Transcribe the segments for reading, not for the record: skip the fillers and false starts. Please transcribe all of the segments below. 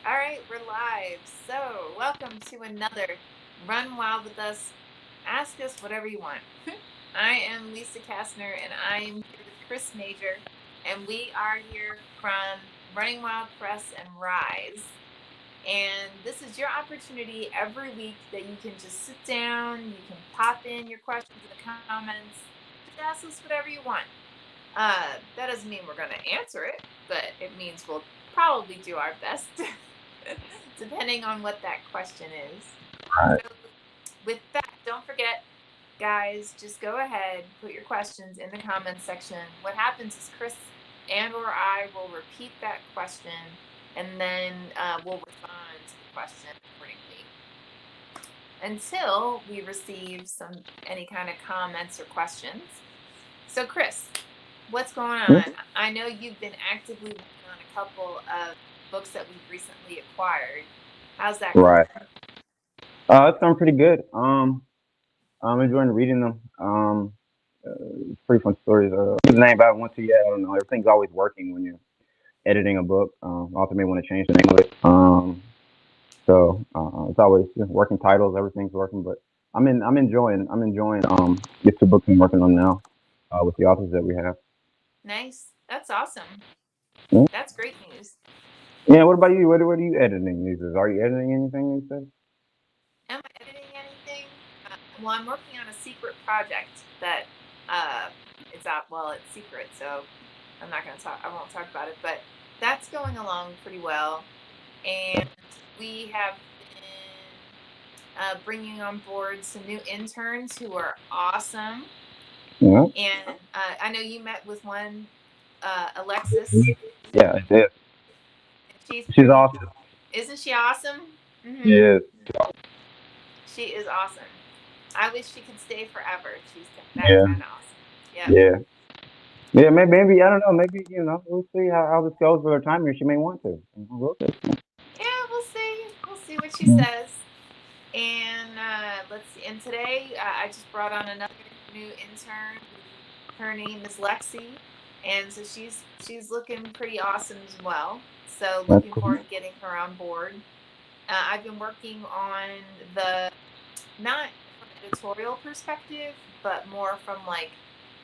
All right, we're live. So, welcome to another Run Wild with Us. Ask us whatever you want. I am Lisa Kastner, and I am here with Chris Major, and we are here from Running Wild Press and Rise. And this is your opportunity every week that you can just sit down, you can pop in your questions in the comments, just ask us whatever you want. That doesn't mean we're going to answer it, but it means we'll probably do our best, depending on what that question is. Right. So, with that, don't forget, guys, just go ahead, put your questions in the comments section. What happens is Chris and or I will repeat that question, and then we'll respond to the question accordingly until we receive any kind of comments or questions. So, Chris, what's going on? Mhm. I know you've been actively working on a couple of books that we've recently acquired. How's that going? Right. It's going pretty good. I'm enjoying reading them. It's pretty fun stories. The name, but I want to yet. I don't know. Everything's always working when you're editing a book. Author may want to change the name of it. So it's always working titles. Everything's working, but I'm enjoying these two books I'm working on now with the authors that we have. Nice. That's awesome. Yeah. That's great news. Yeah. What about you? What are you editing these days? Are you editing anything these days? Am I editing anything? Well, I'm working on a secret project that uh, it's out. Well, it's secret, so I'm not going to talk. I won't talk about it. But that's going along pretty well, and we have been bringing on board some new interns who are awesome. Yeah. And I know you met with one, Alexis. Yeah. It is. She's She's pretty, awesome. isn't she awesome? Mm-hmm. Yeah. She is awesome. I wish she could stay forever. She's that Yeah. kind of awesome. Yep. Yeah. Yeah, maybe I don't know. Maybe we'll see how this goes with her time here. She may want to. We'll see. Yeah, we'll see. We'll see what she says. And let's see. And today I just brought on another new intern. Her name is Lexi, and so she's looking pretty awesome as well. So That's looking cool. forward to getting her on board. I've been working on the not from an editorial perspective, but more from like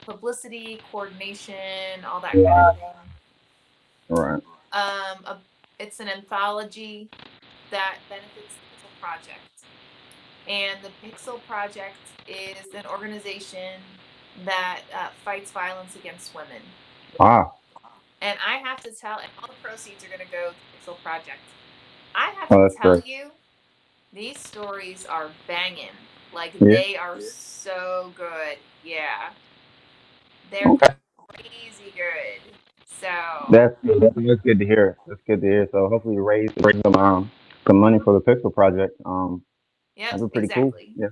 publicity, coordination, all that kind of Right. thing. Right. Um, a, it's an anthology that benefits the Pixel Project. And the Pixel Project is an organization that fights violence against women. Wow. And I have to tell, and all the proceeds are going to go to Pixel Project. I have Oh, to that's tell great. you, these stories are banging. Like Yeah. they are so good. Yeah, they're Okay. crazy good. So, That's good. That's good to hear. That's good to hear. So hopefully you raise some money for the Pixel project. yep, That'd be pretty cool. exactly. Yeah.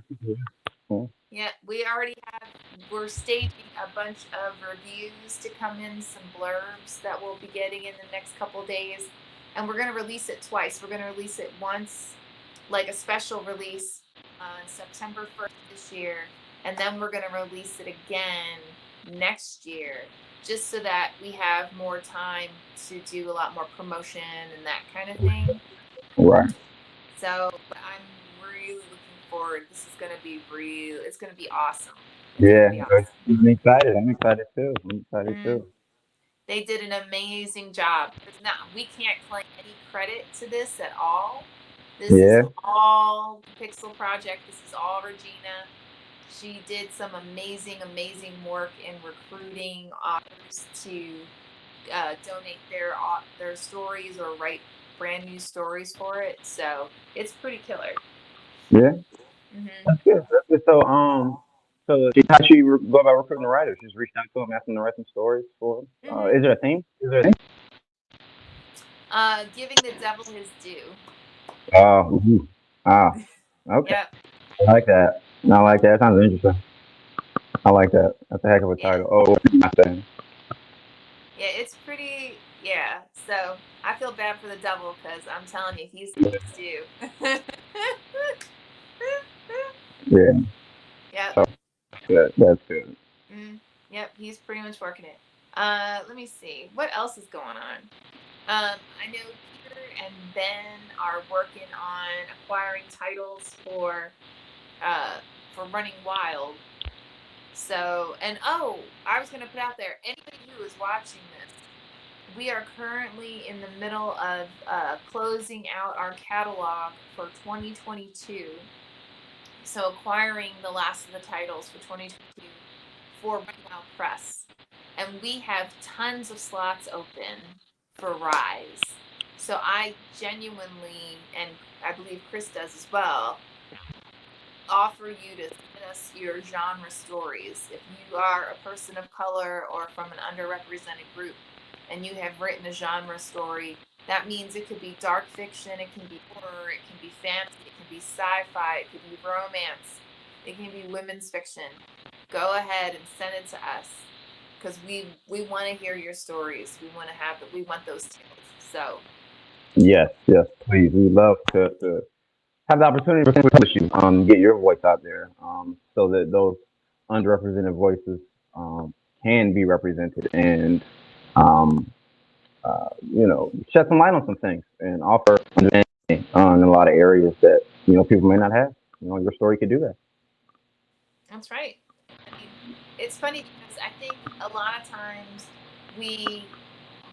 Yeah. Yeah, we already have, we're staging a bunch of reviews to come in, some blurbs that we'll be getting in the next couple days. And we're going to release it twice. We're going to release it once, like a special release on September 1st this year. And then we're going to release it again next year, just so that we have more time to do a lot more promotion and that kind of thing. Right. So I'm really looking forward. This is going to be real. It's going to be awesome. It's going to Yeah. be awesome. I'm excited. I'm excited too. I'm excited Mm, too. they did an amazing job. There's not, we can't claim any credit to this at all. This is Yeah. all the Pixel Project. This is all Regina. She did some amazing, amazing work in recruiting authors to donate their stories or write brand new stories for it. So it's pretty killer. Yeah. Hmm. That's good. That's good. So how she go about recruiting the writers? Just reached out to them, asking them to write some stories for them. Hmm. Is there a theme? Is there a theme? Giving the devil his due. Mhm. Ah, okay. Yep. I like that. I like that. That sounds interesting. I like that. That's a heck of a Yeah. title. Oh, what's my thing? Yeah. It's pretty. Yeah. So I feel bad for the devil because I'm telling you, he's getting his due. Yeah, Yep. so good. That's good. Mm, yep. He's pretty much working it. Let me see. What else is going on? I know Peter and Ben are working on acquiring titles for Running Wild. So, and I was going to put out there, anybody who is watching this, we are currently in the middle of closing out our catalog for 2022. So acquiring the last of the titles for 2022 for Running Wild Press. And we have tons of slots open for Rise. So I genuinely, and I believe Chris does as well, offer you to send us your genre stories. If you are a person of color or from an underrepresented group and you have written a genre story, that means it could be dark fiction, it can be horror, it can be fantasy, it can be sci-fi, it can be romance, it can be women's fiction. Go ahead and send it to us, because we want to hear your stories. We want those tales. So Yes, yes, please. We love to have the opportunity to push you, get your voice out there, so that those underrepresented voices can be represented and um, shed some light on some things and offer understanding in a lot of areas that people may not have. Your story could do that. that's right. I mean, it's funny because I think a lot of times we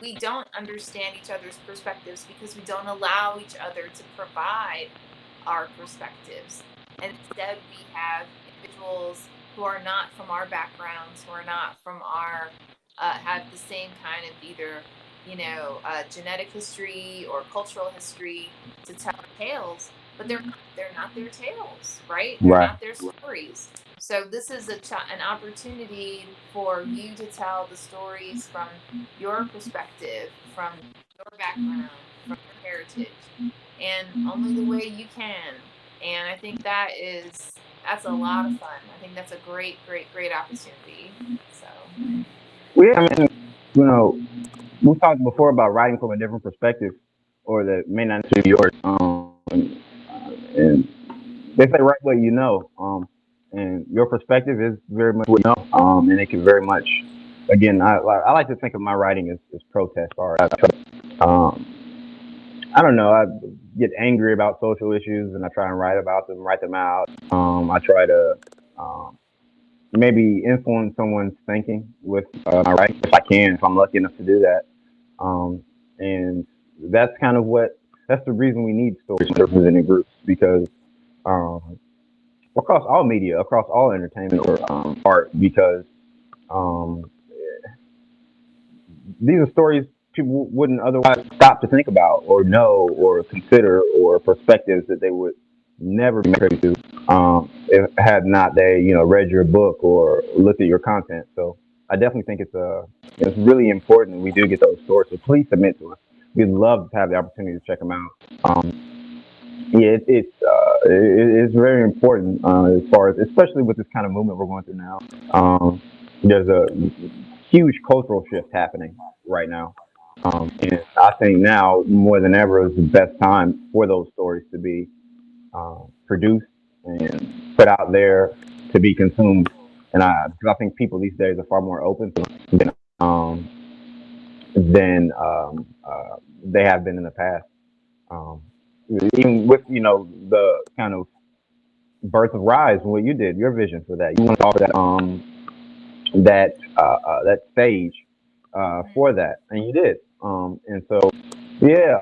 we don't understand each other's perspectives because we don't allow each other to provide our perspectives. And instead, we have individuals who are not from our backgrounds, who are not from our, have the same kind of either, genetic history or cultural history to tell tales, but they're not their tales, right? They're Right. not their stories. So this is an opportunity for you to tell the stories from your perspective, from your background, from your heritage, and only the way you can. And I think that's a lot of fun. I think that's a great, great, great opportunity. So Well, yeah, I mean, you know, we've talked before about writing from a different perspective, or that may not necessarily be yours. And they say write what you know. And your perspective is very much what you know. And it can very much, again, I like to think of my writing as protest art. I don't know. I get angry about social issues, and I try and write about them, write them out. I try to um, maybe influence someone's thinking with my writing if I can, if I'm lucky enough to do that. Um, and that's kind of that's the reason we need stories from represented groups, because um, across all media, across all entertainment or art, because um, these are stories people wouldn't otherwise stop to think about or know or consider, or perspectives that they would never be privy to if had not they read your book or looked at your content. So I definitely think it's really important we do get those stories. So please submit to us. We'd love to have the opportunity to check them out. Yeah, it's very important as far as, especially with this kind of movement we're going through now. There's a huge cultural shift happening right now, and I think now more than ever is the best time for those stories to be produced and put out there to be consumed. And because I think people these days are far more open to than um, they have been in the past. Um, Even with the kind of birth of Rise and what you did, your vision for that, you want to offer that stage for that, and you did. And so yeah,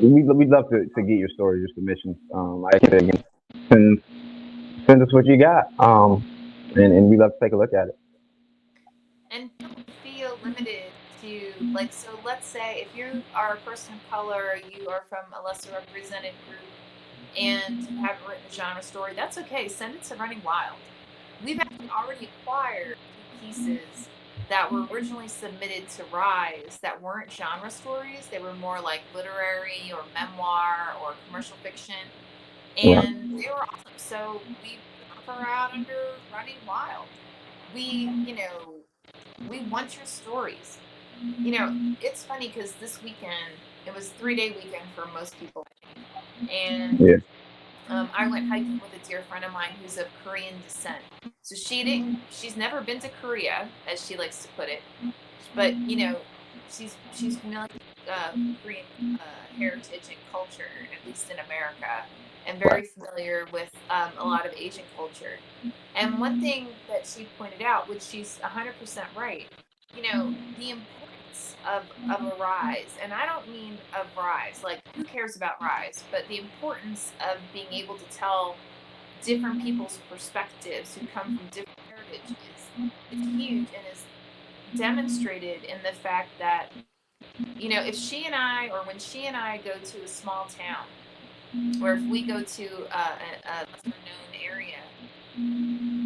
we'd love to get your story, your submissions. Like I said again, send send us what you got, and we'd love to take a look at it. and don't feel limited to, like, so let's say if you are a person of color, you are from a lesser represented group, and you haven't written a genre story, that's okay. Send it to Running Wild. We've actually already acquired a few pieces that were originally submitted to Rise that weren't genre stories. They were more like literary or memoir or commercial fiction, Right. and they were awesome. So we put her out under Running Wild. We want your stories. It's funny because this weekend, it was 3-day weekend for most people, and Yeah. I went hiking with a dear friend of mine who's of Korean descent. So she's never been to Korea, as she likes to put it, but she's familiar uh, Korean heritage and culture, at least in America, and very familiar with a lot of Asian culture. And one thing that she pointed out, which she's 100% right, the importance of a rise, and I don't mean of rise, like who cares about rise, but the importance of being able to tell different people's perspectives who come from different heritage is huge and is demonstrated in the fact that if she and I, or when she and I go to a small town, or if we go to a lesser known area,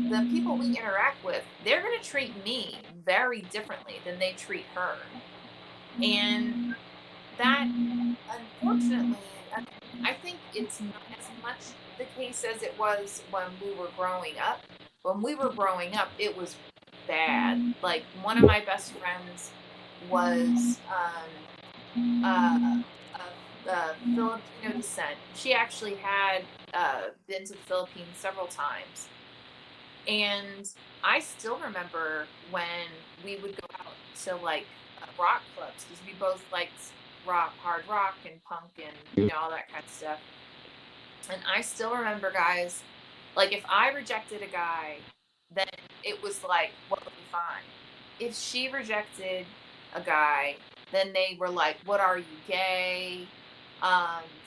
the people we interact with, they're going to treat me very differently than they treat her. And that, unfortunately, I think it's not as much the case as it was when we were growing up. When we were growing up, it was bad. Like, one of my best friends was of Filipino descent. She actually had been to the Philippines several times. And I still remember when we would go out to like rock clubs because we both liked hard rock and punk and all that kind of stuff. And I still remember guys, like if I rejected a guy, then it was like, well, it'll be fine. If she rejected a guy, then they were like, what are you, gay?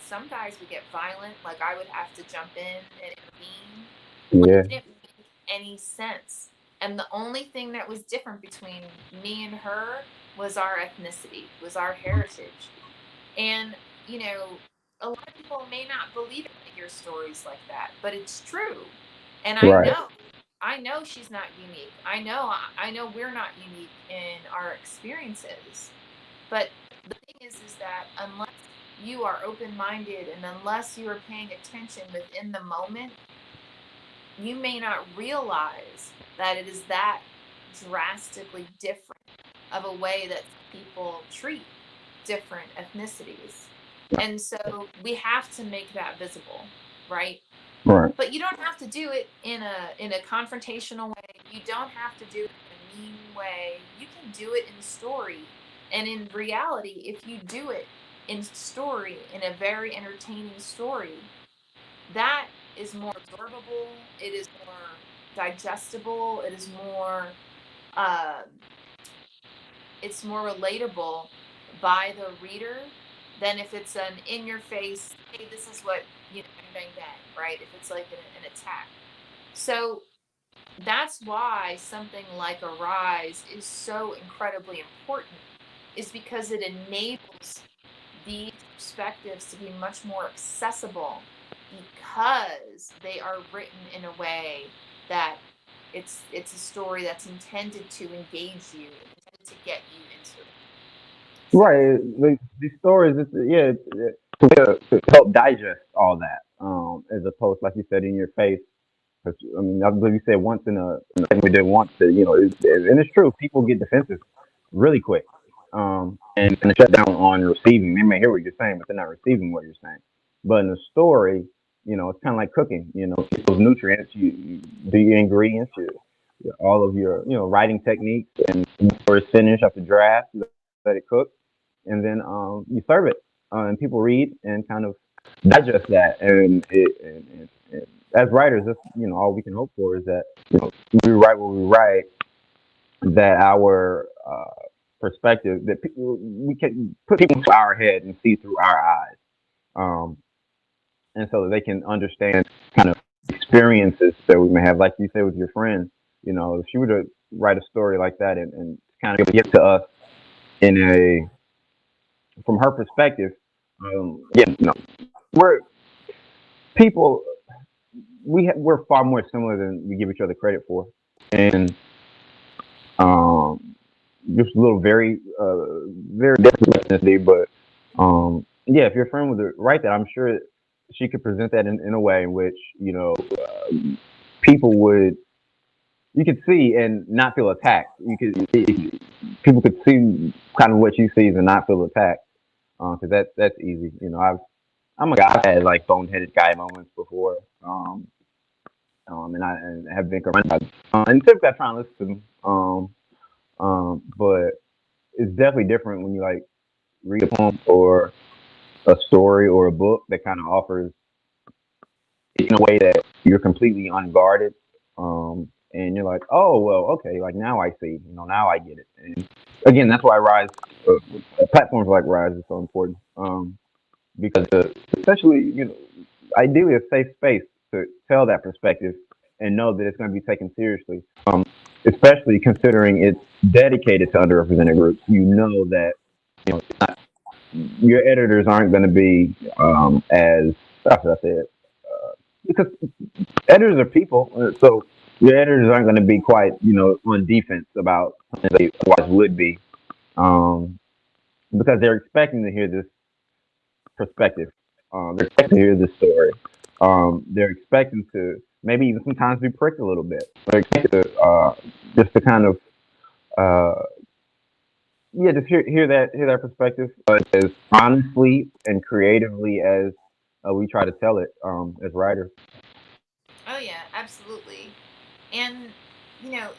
Some guys would get violent, like I would have to jump in and intervene. Like Yeah. it didn't make any sense. And the only thing that was different between me and her was our ethnicity, was our heritage. And, a lot of people may not believe it when they hear stories like that, but it's true. And Right. I know she's not unique. I know we're not unique in our experiences. But the thing is that unless you are open-minded and unless you are paying attention within the moment, you may not realize that it is that drastically different of a way that people treat different ethnicities. And so we have to make that visible, right? Right. But you don't have to do it in a confrontational way. You don't have to do it in a mean way. You can do it in story. And in reality, if you do it in story, in a very entertaining story, that is more absorbable, it is more digestible, uh, it's more relatable by the reader than if it's an in your face, hey, this is what, bang, bang, bang, right? If it's like an attack. So that's why something like Arise is so incredibly important, is because it enables these perspectives to be much more accessible because they are written in a way that it's a story that's intended to engage you, intended to get you into it. So Right. These stories, to help digest all that, as opposed, like you said, in your face. 'Cause, I mean, I believe you said once in a thing we did once that, and it's true, people get defensive really quick, and kind of shut down on receiving. They may hear what you're saying, but they're not receiving what you're saying. But in a story, it's kind of like cooking. Get those nutrients, you do your ingredients, all of your, writing techniques, and before it's finished, after draft, you let it cook, and then you serve it, and people read and kind of digest that, and as writers, that's all we can hope for is that we write what we write, that our perspective, that we can put people into our head and see through our eyes, um, and so that they can understand kind of experiences that we may have, like you say with your friend. If she were to write a story like that and kind of get to us in a from her perspective, yeah, we're people. We're far more similar than we give each other credit for, and um, just a little very different ethnicity, but yeah, if your friend was to write that, I'm sure she could present that in a way in which people would you could see and not feel attacked. People could see kind of what she sees and not feel attacked, because that's easy. I'm a guy. I've had like boneheaded guy moments before, and I have been confronted. And typically I try and listen to them. But it's definitely different when you like read a poem or a story or a book that kind of offers it in a way that you're completely unguarded. And you're like, oh, well, okay, like now I see, now I get it. And again, that's why platforms like Rise is so important. Because especially, ideally a safe space to tell that perspective and know that it's going to be taken seriously. Especially considering it's dedicated to underrepresented groups. You know that it's not, your editors aren't going to be as how should I say it? Because editors are people, so your editors aren't going to be quite on defense about something they otherwise would be, um, because they're expecting to hear this perspective. They're expecting to hear this story. They're expecting to maybe even sometimes be pricked a little bit. They're expecting to just to kind of uh, yeah, just hear that perspective as honestly and creatively as we try to tell it as writers. Oh yeah, absolutely. And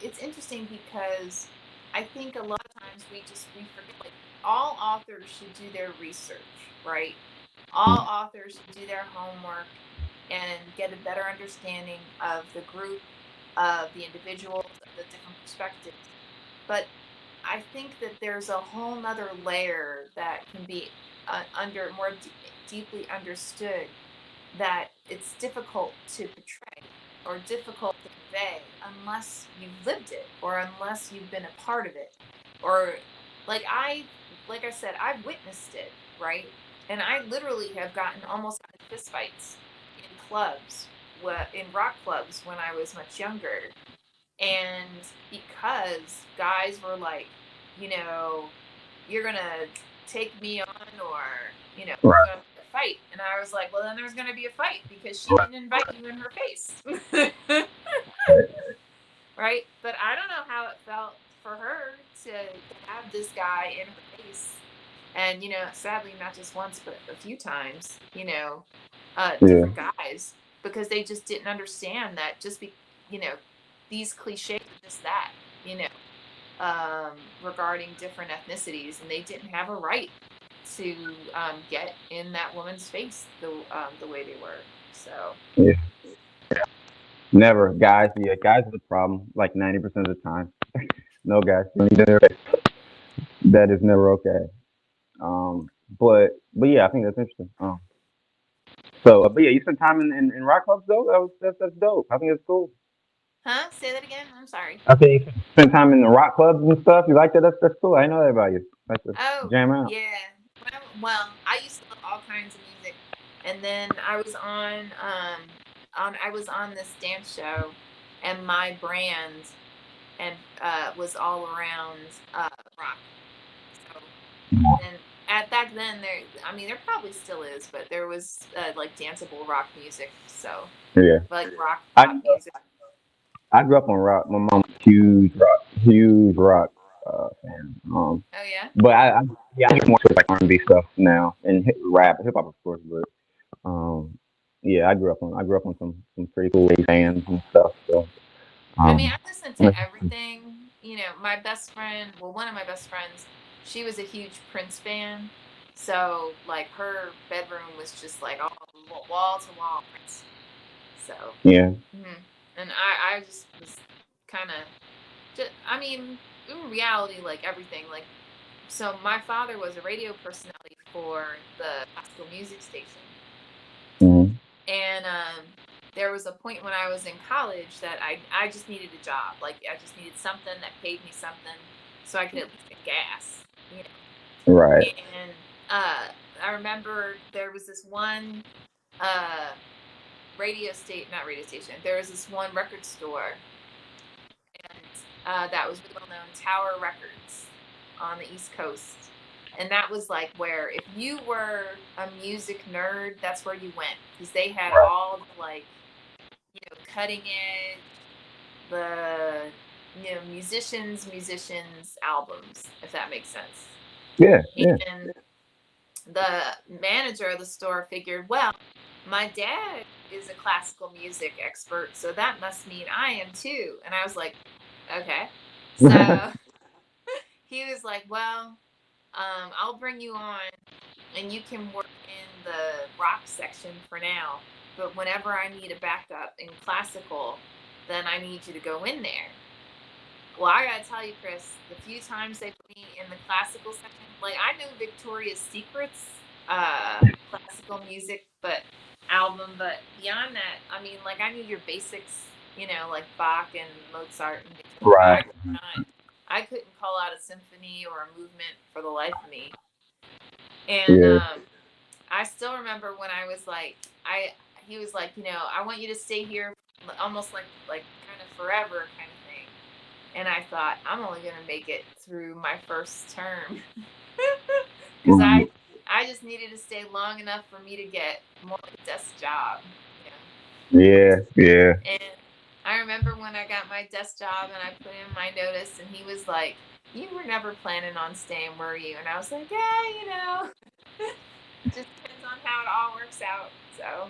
it's interesting because I think a lot of times we forget, like, all authors should do their research, right? All authors should do their homework and get a better understanding of the group, of the individuals, of the different perspectives. But I think that there's a whole nother layer that can be under more deeply understood, that it's difficult to portray or difficult to convey unless you've lived it or unless you've been a part of it, or like I like I said, I've witnessed it, right? And I literally have gotten almost out of fistfights in clubs, in rock clubs, when I was much younger. And because guys were like, you know you're gonna take me on, or there's Right. gonna be a fight. And I was like, well, then there's gonna be a fight because she didn't invite you in her face. Right? But I don't know how it felt for her to have this guy in her face. And sadly, not just once but a few times, Yeah. different guys, because they just didn't understand that just you know these cliches are just that, you know regarding different ethnicities, and they didn't have a right to get in that woman's face the way they were. So Yeah. Never, guys. Yeah, guys are the problem. Like 90% of the time. No, guys, don't need their face. That is never okay. But yeah, I think that's interesting. But yeah, you spent time in rock clubs though. That's dope. I think that's cool. huh, say that again, I'm sorry. I think you spent time in the rock clubs and stuff. You like that? That's cool. I know that about you. Like to Oh jam out. yeah. Well, I used to love all kinds of music, and then I was on this dance show, and my brand and was all around rock. So, and at back then, I mean, there probably still is, but there was like danceable rock music. So Yeah. like rock I pop music. I grew up on rock. My mom's huge rock fan. Oh yeah. But yeah, I get more towards like R&B stuff now and hip hop of course. But yeah, I grew up on some pretty cool bands and stuff. So I mean, um, I listened to everything. My best friend, well, one of my best friends, she was a huge Prince fan. So like her bedroom was just like all wall to wall Prince. So, yeah, and I just was kind of just, I mean, in reality, like everything, like, so my father was a radio personality for the classical music station. mm, And there was a point when I was in college that I just needed a job. Like, I just needed something that paid me something so I could at least get gas, you right. know. And I remember there was this one uh, not radio station. There was this one record store, and that was really well known, Tower Records, on the East Coast. And that was like where, if you were a music nerd, that's where you went, because they had all the, like, cutting edge, the musicians albums, if that makes sense. Yeah, yeah. And the manager of the store figured, well, my dad is a classical music expert, so that must mean I am too. And I was like, okay. So he was like, well, I'll bring you on, and you can work in the rock section for now. But whenever I need a backup in classical, then I need you to go in there. Well, I gotta tell you, Chris, the few times they put me in the classical section, like I knew Victoria's Secret's classical music, but album, but beyond that, I mean, like I knew your basics, like Bach and Mozart and Beethoven, but Right. I couldn't call out a symphony or a movement for the life of me. And Yeah. I still remember when I was like, he was like, I want you to stay here, almost like kind of forever kind of thing. And I thought, I'm only gonna make it through my first term because Mhm. I just needed to stay long enough for me to get more of a desk job. Yeah. Yeah. And I remember when I got my desk job and I put in my notice, and he was like, "You were never planning on staying, were you?" And I was like, "Yeah, just depends on how it all works out." So,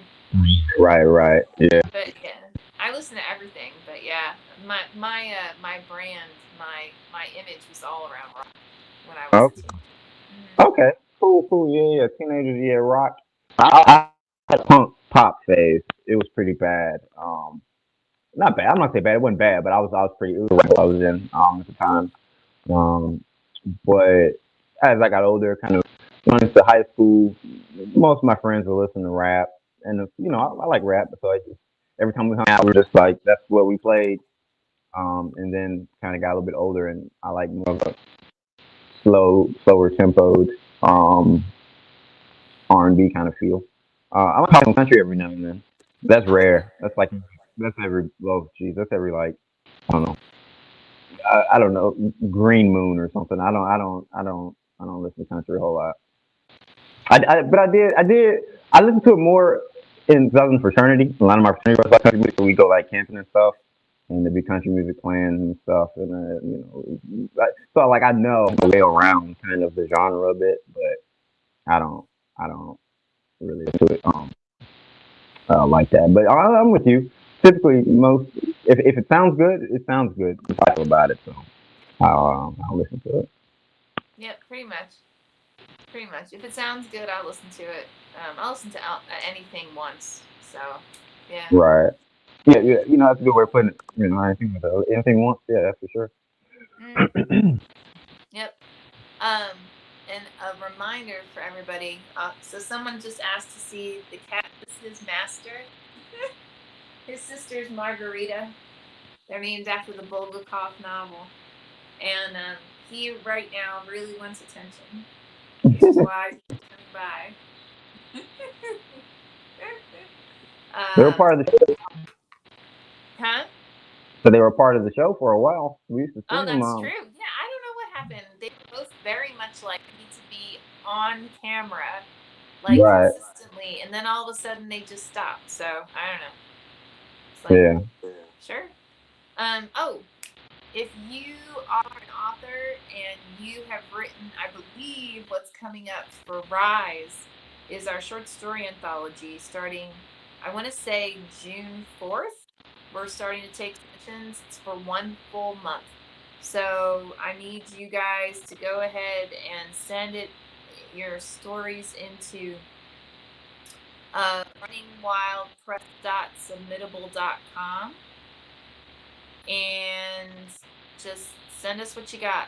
Right. Right. Yeah. but yeah, I listen to everything. But yeah, my brand, my image was all around rock when I was a Okay. teenager. Okay. Cool. Cool. Yeah. Yeah. Teenagers. Yeah. Rock. I had a punk pop phase. It was pretty bad. Not bad. I'm not say bad. It wasn't bad, but I was pretty. It was what I was in at the time. Um, but as I got older, kind of going into high school, most of my friends were listening to rap, and I like rap, so I just every time we hung out, we were just like that's what we played. And then kind of got a little bit older, and I like more of a slower tempoed um, R&B kind of feel. I like talking country every now and then. That's Oh, rare. That's every geez, that's every like I don't know. I don't know Green Moon or something. I don't listen to country a whole lot. But I listened to it more in 2000 fraternity. A lot of my fraternity was like country music, so we go like camping and stuff, and there'd be country music playing and stuff, and so like I know my way around kind of the genre a bit, but I don't really do it like that. But I'm with you. Typically, most if it sounds good, it sounds good. I feel about it, so I'll listen to it. yep, pretty much. Pretty much. If it sounds good, I'll listen to it. I'll listen to anything once. So, yeah. Right. Yeah, yeah. That's a good way of putting it. Anything once. Yeah, that's for sure. Mm, yep. And a reminder for everybody. So someone just asked to see the cat is his master. His sister's Margarita. They're named after the Bulgakov novel. And he right now really wants attention, which is why he's coming by. They were um, part of the show, huh? so they were part of the show for a while. We used to see Oh, them. that's true. Yeah, I don't know what happened. They were both very much like need to be on camera, like Right. consistently, and then all of a sudden they just stopped. So I don't know. It's like, Yeah. sure. Oh, if you are an author and you have written, I believe what's coming up for Rise is our short story anthology starting, I want to say June 4th. We're starting to take submissions. It's for 1 full month. So I need you guys to go ahead and send your stories into runningwildpress.submittable.com and just send us what you got.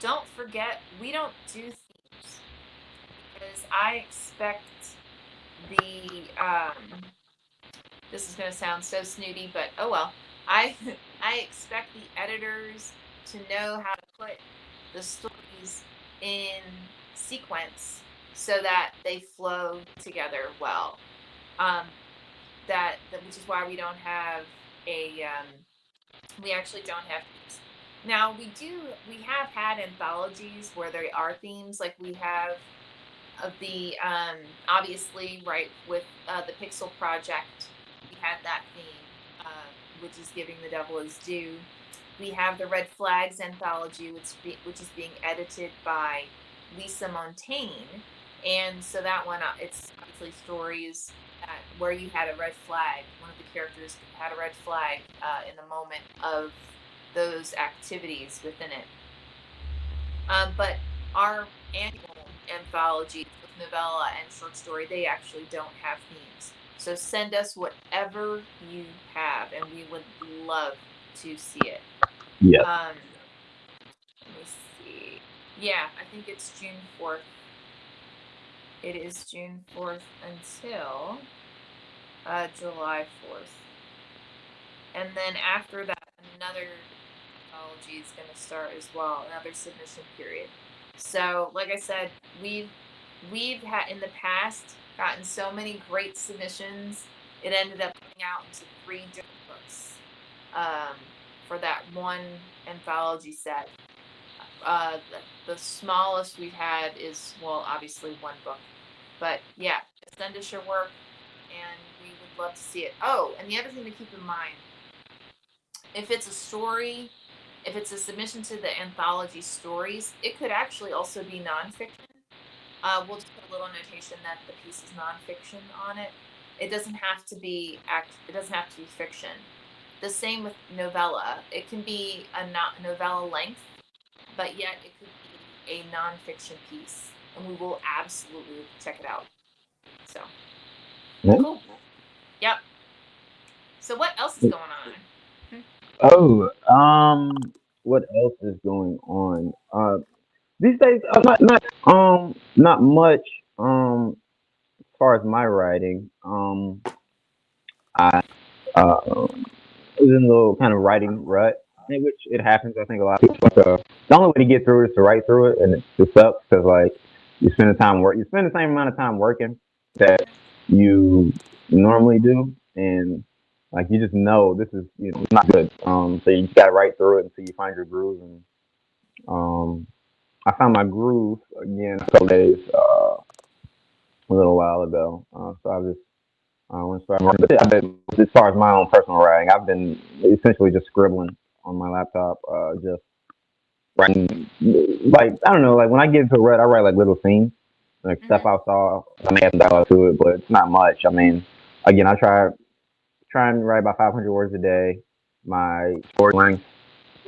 Don't forget, we don't do themes because I expect the this is going to sound so snooty, but oh well. I I expect the editors to know how to put the stories in sequence so that they flow together well. Um, which is why we don't have a we actually don't have themes. Now we have had anthologies where there are themes, like we have of the obviously right with the Pixel Project, we had that theme, which is Giving the Devil His Due. We have the Red Flags anthology, which is being edited by Lisa Montaigne, and so that one it's obviously stories where you had a red flag. One of the characters had a red flag in the moment of those activities within it. But our annual anthologies with novella and short story, they actually don't have themes. So send us whatever you have, and we would love to see it. Yeah. Um, Let me see. Yeah, I think it's June 4th. It is June 4th until July 4th. And then after that, another anthology is going to start as well, another submission period. So, like I said, we've had in the past gotten so many great submissions. It ended up coming out into 3 different books for that one anthology set. The smallest we've had is, well, obviously one book, but yeah, send us your work, and we would love to see it. Oh, and the other thing to keep in mind, if it's a story, if it's a submission to the anthology stories, it could actually also be nonfiction. We'll just put a little notation that the piece is nonfiction on it. It doesn't have to be It doesn't have to be fiction. The same with novella. It can be a novella length, but yet it could be a nonfiction piece, and we will absolutely check it out. So Yeah. cool. Yep. So what else is going on? Oh, what else is going on? These days, not much. As far as my writing, I was in a little kind of writing rut, in which it happens. I think a lot of people. Like, the only way to get through it is to write through it, and it sucks because like you spend the same amount of time working that you normally do, and like you just know this is not good. So you just gotta write through it until you find your groove. And I found my groove again a couple days a little while ago. So I just want to start. But as far as my own personal writing, I've been essentially just scribbling on my laptop, just writing. Like I don't know, like when I get into a rut, I write like little scenes, like stuff Mm-hmm. I saw. I may have some dialogue to it, but it's not much. I mean, again, I try and write about 500 words a day. My story length,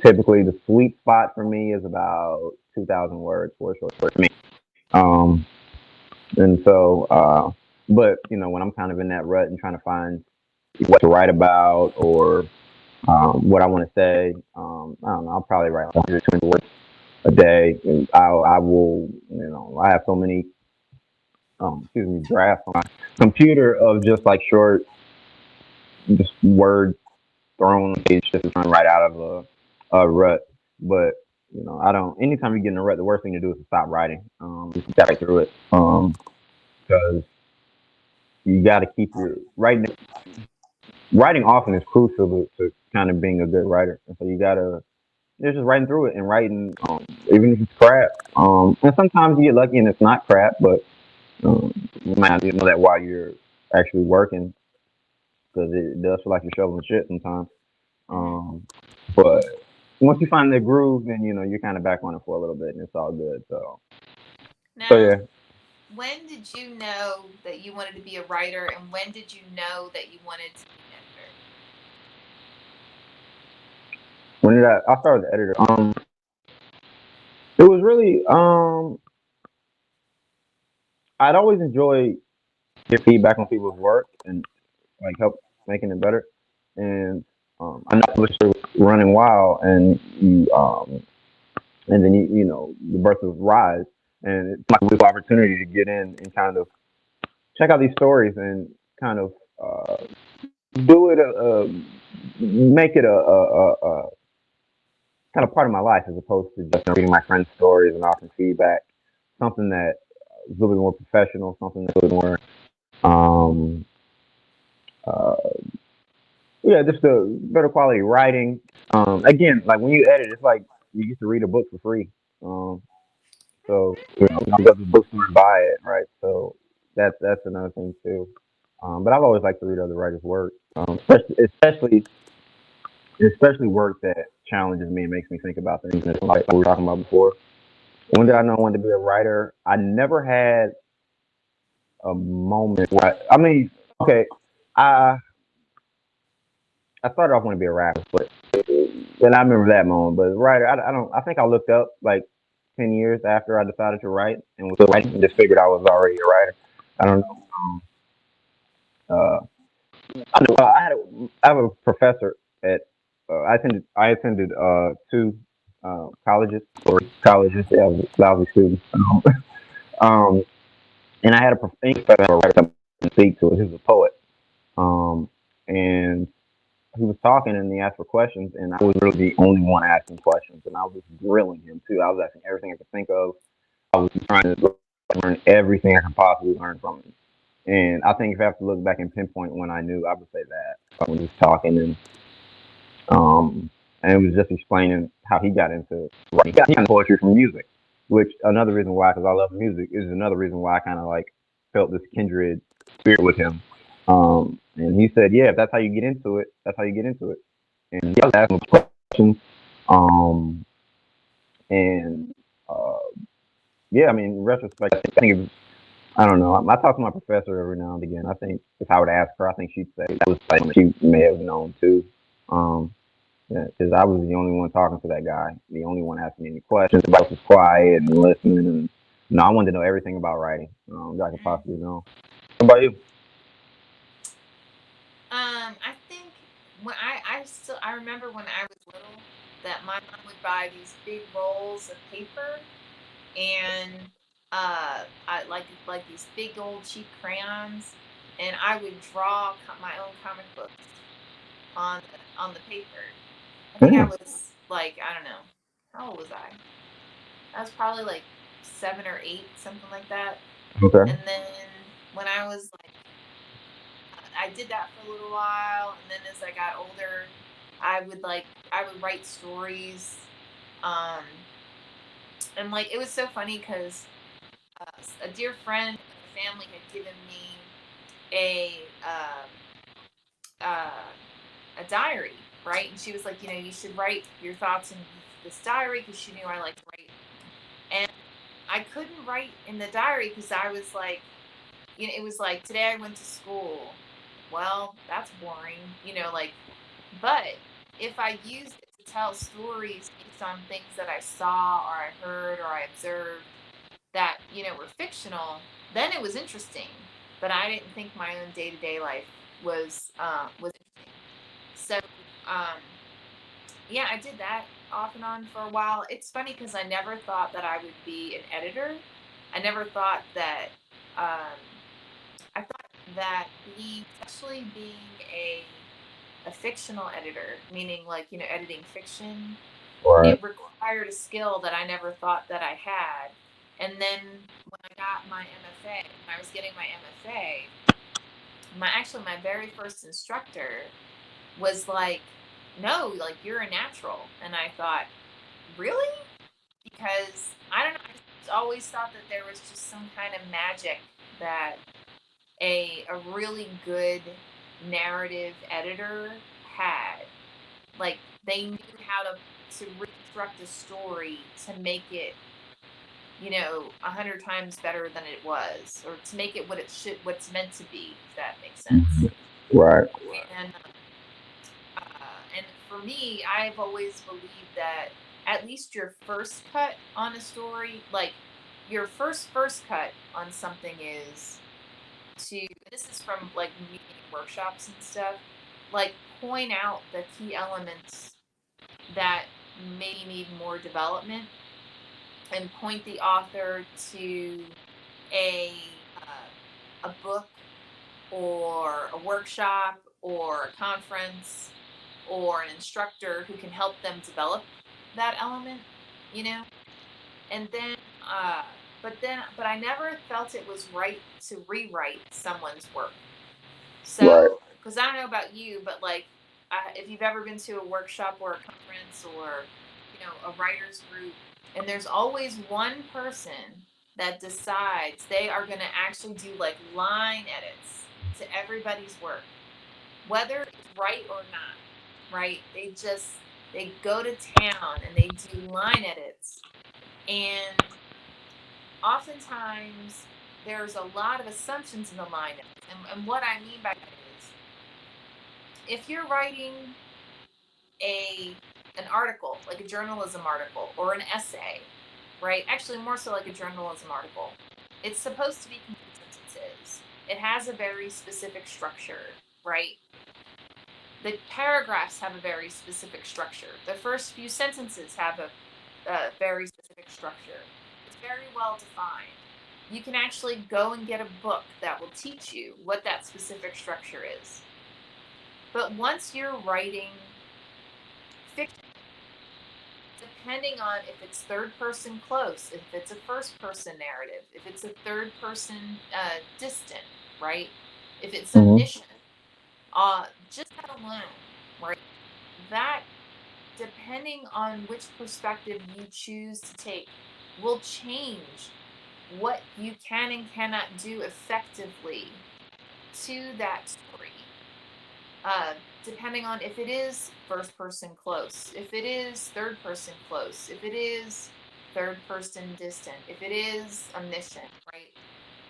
typically the sweet spot for me is about 2,000 words for a short story for me. Um, and so, but when I'm kind of in that rut and trying to find what to write about or what I want to say, I don't know. I'll probably write 120 words a day. And I will, I have so many, excuse me, drafts on my computer of just like short, just words thrown on the page just to try and write out of a rut. But I don't. Anytime you get in a rut, the worst thing to do is to stop writing. Just gotta get through it. Because you got to keep your writing. Writing often is crucial to kind of being a good writer, and so you gotta. You're just writing through it and writing, even if it's crap. And sometimes you get lucky and it's not crap, but you might not know that while you're actually working because it does feel like you're shoveling shit sometimes. Mm-hmm. Um, but once you find the groove, then you're kind of back on it for a little bit, and it's all good. So Now, yeah. when did you know that you wanted to be a writer, and when did you know that you wanted to be an editor? When did I started as the editor? It was really I'd always enjoy get feedback on people's work and like help making it better. And I know publisher was running wild, and and then the birth of Rise, and it's like a little opportunity to get in and kind of check out these stories and kind of do it make it a kind of part of my life as opposed to just reading my friends' stories and offering feedback. Something that is a little bit more professional, something that's a little more um, uh, yeah, just a better quality writing. Again, like when you edit, it's like you get to read a book for free. Um, so you go to the bookstore and buy it, right? So that's another thing too. But I've always liked to read other writers' work, especially work that challenges me and makes me think about things. And like we were talking about before. When did Mm-hmm. I know I wanted to be a writer? I never had a moment where I mean, okay, I I started off wanting to be a rapper, but and I remember that moment. But writer, I don't. I think I looked up like 10 years after I decided to write and was still writing, and just figured I was already a writer. I don't know. Uh, I know. I have a professor at. I attended two colleges or colleges. Yeah, I was a lousy student. Um, and I had a English professor, a writer to speak to. He was a poet. Um, and he was talking and he asked for questions, and I was really the only one asking questions, and I was grilling him too. I was asking everything I could think of. I was trying to learn everything I could possibly learn from him. And I think if I have to look back and pinpoint when I knew, I would say that when he was talking um, and it was just explaining how he got into writing. He got into poetry from music, which another reason why, because I love music, is another reason why I kind of like felt this kindred spirit with him. And he said, "Yeah, if that's how you get into it, that's how you get into it." And he was asking questions, um, and uh, yeah, I mean, in retrospect, I think it was, I don't know. I talk to my professor every now and again. I think if I were to ask her, I think she'd say that was something she may have known too. Um, yeah, because I was the only one talking to that guy, the only one asking any questions. Everybody else was quiet and listening. And no, I wanted to know everything about writing that I could Mm. possibly know. What about you? I think when I remember when I was little that my mom would buy these big rolls of paper and I like these big old cheap crayons, and I would draw my own comic books on the paper. I think I Yeah. was like, I don't know, how old was I? I was probably like 7 or 8, something like that. Okay. And then when I was like, I did that for a little while, and then as I got older, I would write stories, um, and like it was so funny because a dear friend of the family had given me a uh, a diary, right? And she was like, you should write your thoughts in this diary because she knew I liked writing. And I couldn't write in the diary because I was like, it was like today I went to school. Well, that's boring, like, but if I used it to tell stories based on things that I saw or I heard or I observed that, were fictional, then it was interesting. But I didn't think my own day-to-day life was interesting. So, um yeah, I did that off and on for a while. It's funny because I never thought that I would be an editor. I never thought that um I thought that being a fictional editor, meaning like, editing fiction, Right. it required a skill that I never thought that I had. And then when I got my MFA, when I was getting my MFA, my very first instructor was like, "No, like you're a natural." And I thought, "Really?" Because I don't know, I just always thought that there was just some kind of magic that a really good narrative editor had. Like they knew how to reconstruct a story to make it, 100 times better than it was, or to make it what's meant to be, if that makes sense. Right. And for me, I've always believed that at least your first cut on a story, like your first cut on something is to, this is from like me in workshops and stuff, like point out the key elements that may need more development and point the author to a a book or a workshop or a conference or an instructor who can help them develop that element, you know? And then uh but I never felt it was right to rewrite someone's work. Right. So, because I don't know about you, but like, if you've ever been to a workshop or a conference or, a writer's group, and there's always one person that decides they are going to actually do like line edits to everybody's work, whether it's right or not, right? They go to town and they do line edits. And oftentimes there's a lot of assumptions in the line edits. And what I mean by that is, if you're writing a an article, like a journalism article or an essay, right? Actually, more so like a journalism article. It's supposed to be complete sentences. It has a very specific structure, right? The paragraphs have a very specific structure. The first few sentences have a very specific structure. It's very well defined. You can actually go and get a book that will teach you what that specific structure is. But once you're writing fiction, depending on if it's third person close, if it's a first person narrative, if it's a third person distant, right? If it's Hmm. omniscient, just that alone, right? That, depending on which perspective you choose to take, will change what you can and cannot do effectively to that story. Depending on if it is first person close, if it is third person close, if it is third person distant, if it is omniscient, right?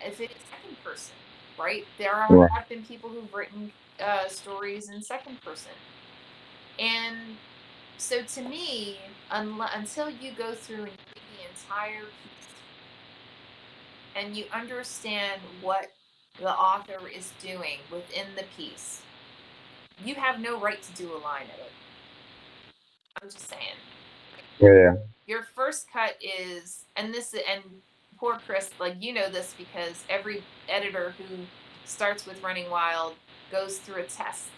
If it is second person, right? There Right. have been people who've written stories in second person. And so to me, until you go through and read the entire piece and you understand what the author is doing within the piece, you have no right to do a line edit. I'm just saying. Yeah. Your first cut is, and poor Chris, like you know this because every editor who starts with Running Wild goes through a test,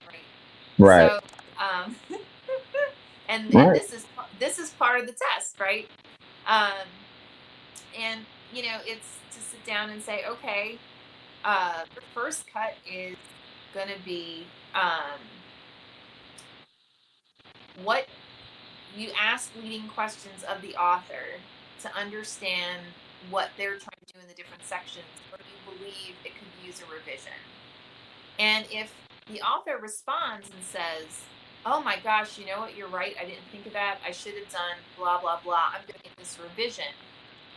right? Right. So, and Right. this is part of the test, right? Um, and it's to sit down and say, okay, the first cut is gonna be what you ask leading questions of the author to understand what they're trying to do in the different sections where you believe it could use a revision. And if the author responds and says, oh my gosh, you know what, you're right, I didn't think of that, I should have done blah blah blah, I'm going to get this revision,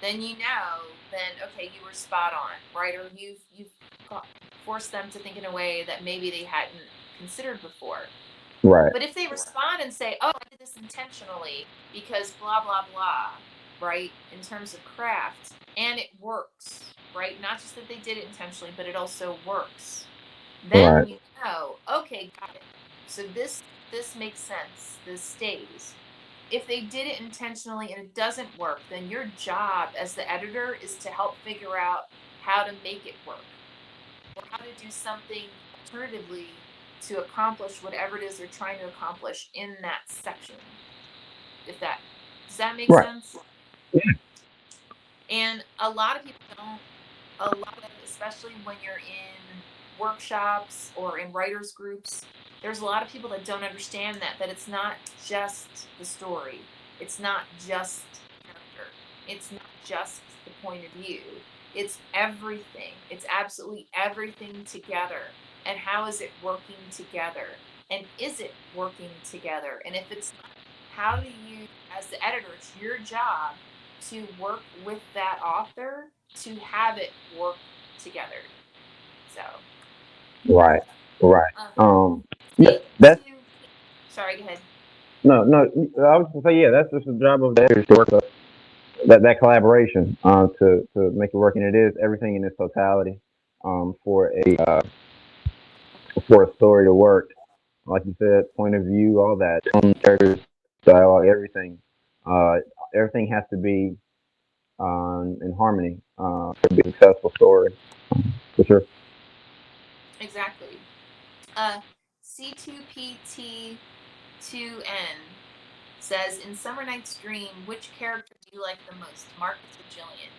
then okay, you were spot on, right? Or you've forced them to think in a way that maybe they hadn't considered before. Right. But if they respond and say, oh, I did this intentionally because blah, blah, blah, right, in terms of craft, and it works, right? Not just that they did it intentionally, but it also works. Right. Then okay, got it. So this makes sense. This stays. If they did it intentionally and it doesn't work, then your job as the editor is to help figure out how to make it work or how to do something alternatively to accomplish whatever it is they're trying to accomplish in that section. If that does that make Right. sense? And a lot of people don't. A lot of, especially when you're in workshops or in writers groups, there's a lot of people that don't understand that it's not just the story. It's not just the character. It's not just the point of view. It's everything. It's absolutely everything together. And how is it working together? And is it working together? And if it's not, how do you, as the editor, it's your job to work with that author to have it work together. So, Right. Right. um, Yeah, C2, that's sorry, go ahead. no, no. I was gonna say, yeah, that's just the job of the editor to work that collaboration to make it work, and it is everything in its totality for a story to work. Like you said, point of view, all that, characters, dialogue, everything. Uh, Everything has to be in harmony to be a successful story, for sure. Exactly. C2PT2N says, in Summer Night's Dream, which character do you like the most, Marcus or Jillian?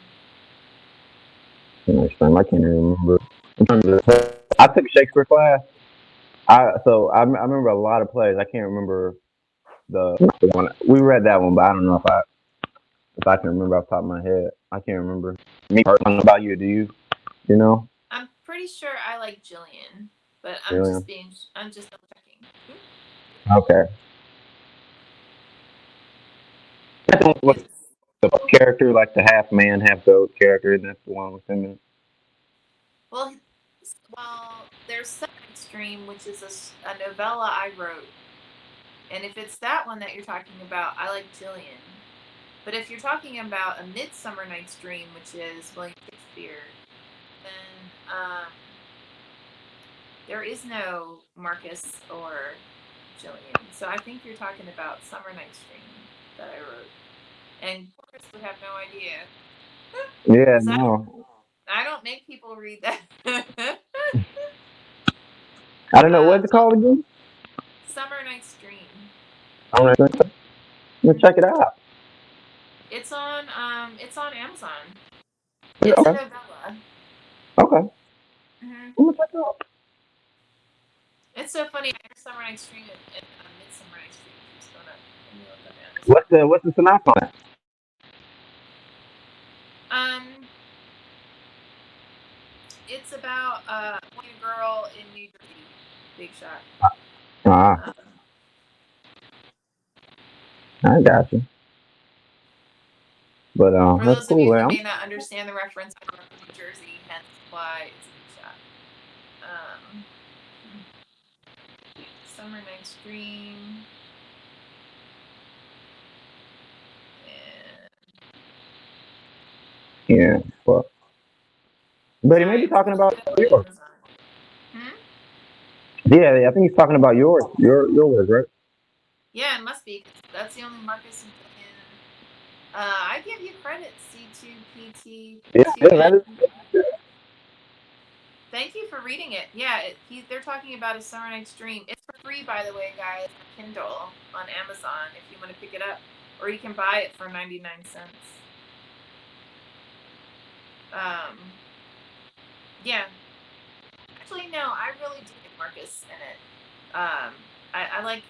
Next time, I can't even remember. I took Shakespeare class. I remember a lot of plays. I can't remember the one we read that one, but I don't know if I can remember off the top of my head. I can't remember. Me personally, about you? Do you? You know? I'm pretty sure I like Jillian, but Really? I'm just double checking. Okay. That's the one with It's the character, like the half man, half goat character. That's the one with him. well, there's Summer Night's Dream, which is a novella I wrote. And if it's that one that you're talking about, I like Jillian. But if you're talking about A Midsummer Night's Dream, which is William Shakespeare, then there is no Marcus or Jillian. So I think you're talking about Summer Night's Dream that I wrote. And Chris would have no idea. Yeah, Because no. I don't make people read that. I don't know what's it called again. Summer Night's Dream. I'm gonna check it out. It's on Amazon. It's a Okay, novella. okay. Hmm. I'm gonna check it out. It's so funny. I hear Summer Night's Dream and Midsummer Night's Dream keeps going up. Let me look up Amazon. What's the synopsis on it? Um, it's about a girl in New Jersey. Big shot. Ah, Um, I got you. But for that's those of cool, you who man. may not understand the reference, I grew up in New Jersey, hence why it's a big shot. Um, Summer Night's Dream. Yeah, but he may Sorry, be it's talking pulling about up on yours. Amazon. Hmm? Yeah, I think he's talking about yours. Your words, right? Yeah, it must be. 'Cause that's the only Marcus and Julian. I give you credit, Yeah, yeah, that C2PT2N. is. Thank you for reading it. Yeah, they're talking about A Summer Night's Dream. It's for free, by the way, guys, on Kindle on Amazon if you want to pick it up, or you can buy it for 99 cents. Yeah. Actually, no, I really do like Marcus in it. I like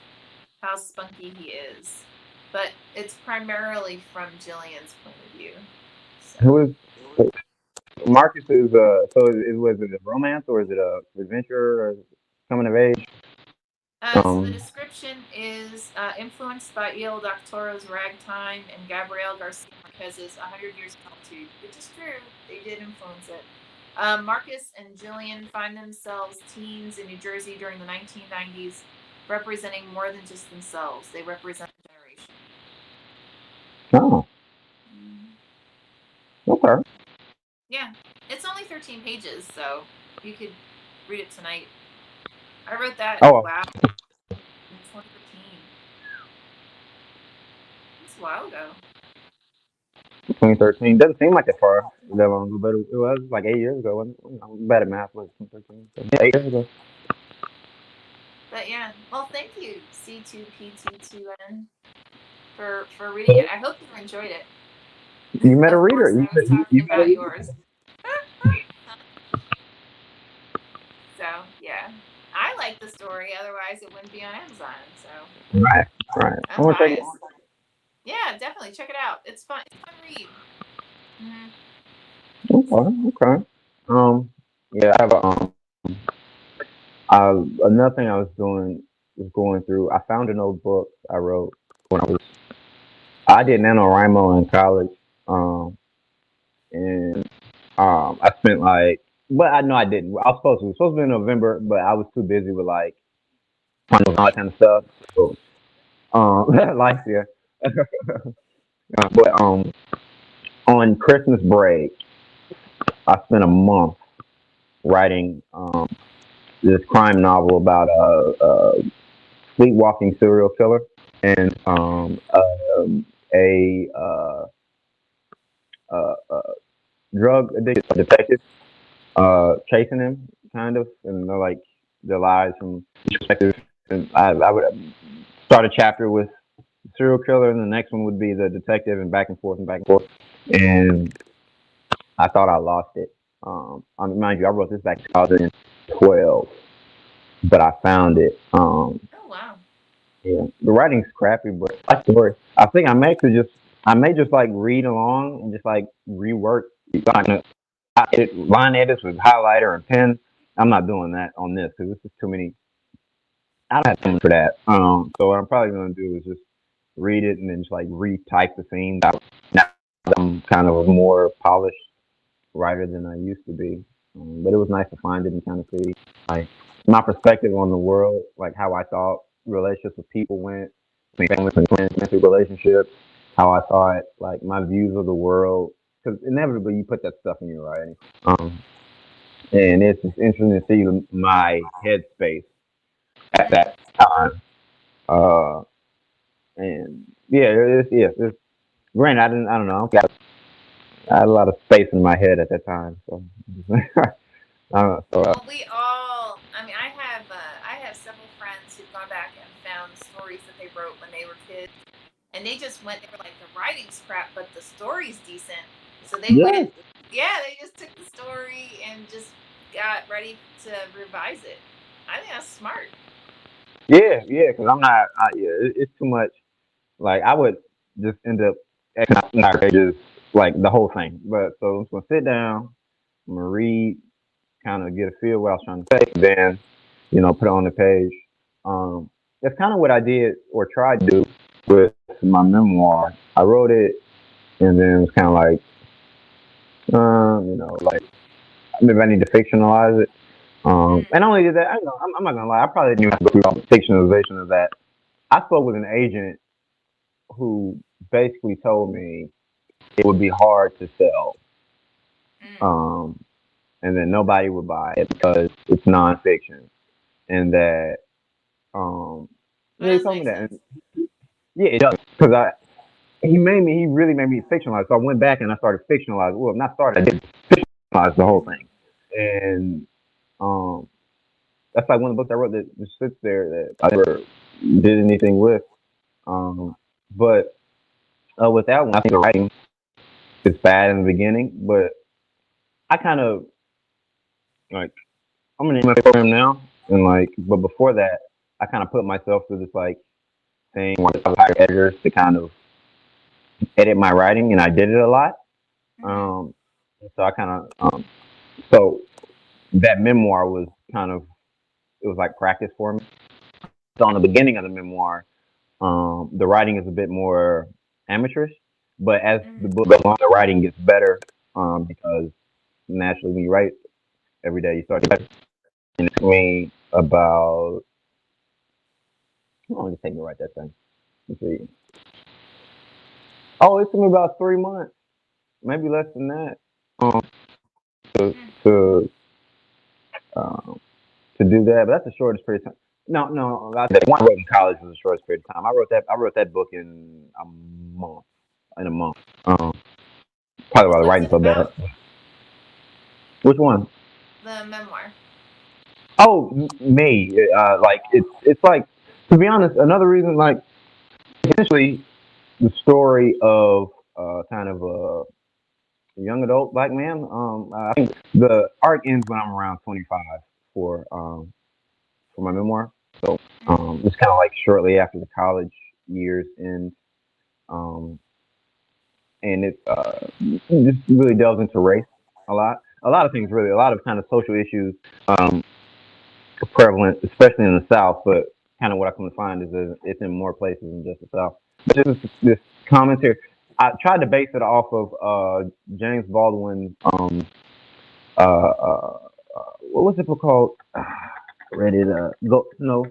how spunky he is, but it's primarily from Jillian's point of view. So, Who is Marcus? Is so was it a romance or is it a adventure or coming of age? so the Um, description is influenced by Il Doctoro's Ragtime and Gabriel Garcia Marquez's 100 Years of Solitude, which is true. They did influence it. Marcus and Jillian find themselves teens in New Jersey during the 1990s, representing more than just themselves. They represent a generation. oh, okay. Yeah, it's only 13 pages, so you could read it tonight. I wrote that, Oh, wow, in 2013. It's a while ago. 2013 doesn't seem like that long ago, but it was like 8 years ago. I'm bad at math. Was 2013? So, yeah, 8 years ago. But yeah, well, thank you, C2PT2N, for reading it. I hope you enjoyed it. You met a Of reader. course, I was talking You met a about reader. yours. So, yeah. I like the story, otherwise, it wouldn't be on Amazon. So, Right, right. I I'm want to check it biased. Yeah, definitely check it out. It's fun. It's a fun read. Mm-hmm. out. Okay, okay. Yeah, I have another thing I was doing was going through. I found an old book I wrote when I did NaNoWriMo in college. Um, and I spent like, but I know I didn't. I was supposed to. It was supposed to be in November, but I was too busy with like finals and all that kind of stuff. So, life here. But on Christmas break, I spent a month writing this crime novel about a sleepwalking serial killer and a drug addiction detective chasing him, kind of, and they're like their lives from each perspective. And I would start a chapter with the serial killer, and the next one would be the detective, and back and forth and back and forth. And I thought I lost it. Mind you, I wrote this back in 2012, but I found it. Oh, wow. Yeah, the writing's crappy, but I like the story. I may just like read along and just like rework line edits with highlighter and pen. I'm not doing that on this because this is too many. I don't have time for that. So what I'm probably gonna do is just read it and then just like retype the scenes. Now I'm kind of a more polished writer than I used to be. But it was nice to find it and kind of see like my perspective on the world, like how I thought relationships with people went, between families and friends, mental relationships. how I saw it, like my views of the world. Because inevitably you put that stuff in your writing. And it's just interesting to see my headspace at Mm. that time. Uh, and yeah, it's granted, I don't know, I had a lot of space in my head at that time, so I don't know. So Well, we all. I mean, I have several friends who've gone back and found stories that they wrote when they were kids, and they just went. They were like, the writing's crap, but the story's decent. So they went yeah, and yeah, they just took the story and just got ready to revise it. I think that's smart. yeah, because I'm not, yeah, it's too much. Like I would just end up not pages, like the whole thing. But so I'm just gonna sit down, I'm gonna read, kind of get a feel what I was trying to say, then put it on the page. That's kind of what I did or tried to do with my memoir. I wrote it, and then it was kind of like, like maybe I need to fictionalize it. Mm. And I only did that. I know I'm not gonna lie. I probably didn't even have to go through all the fictionalization of that. I spoke with an agent who basically told me it would be hard to sell, Mm. um, and then nobody would buy it because it's nonfiction, and that That yeah, he does told me make that, sense. and yeah, it does because he really made me fictionalize. So I went back and I started fictionalizing. Well, not started, I did fictionalize the whole Mm-hmm. thing, and um, that's like one of the books I wrote that just sits there that I never did anything with. Um, but with that one, I think the writing is bad in the beginning, but I kind of like I'm in a program now, and like, but before that, I kind of put myself through this like thing where I hired editors to kind of edit my writing, and I did it a lot. Mm-hmm. Um, so I kind of so that memoir was kind of it was like practice for me. So on the beginning of the memoir, the writing is a bit more amateurish, but as the Mm-hmm. book goes on, the writing gets better because naturally when you write every day, you start to write. And it took me about how long did it take me to write that thing? Let's see. Oh, it took me about 3 months, maybe less than that, um, to Mm. to um, to do that. But that's the shortest period of time. No, no, the one I wrote in college was the shortest period of time. I wrote that book in a month. In a month. Probably why the What's writing's it so bad. about? Which one? The memoir. Oh, me. Like it's like to be honest, another reason like essentially the story of kind of a young adult black man. I think the arc ends when I'm around 25 for my memoir. So Mm-hmm. it's kind of like shortly after the college years end, um, and it just really delves into race a lot of things really, a lot of kind of social issues um, prevalent, especially in the South. But kind of what I come to find is that it's in more places than just the South. But this commentary, I tried to base it off of James Baldwin's what was it book called? I read it. Go no,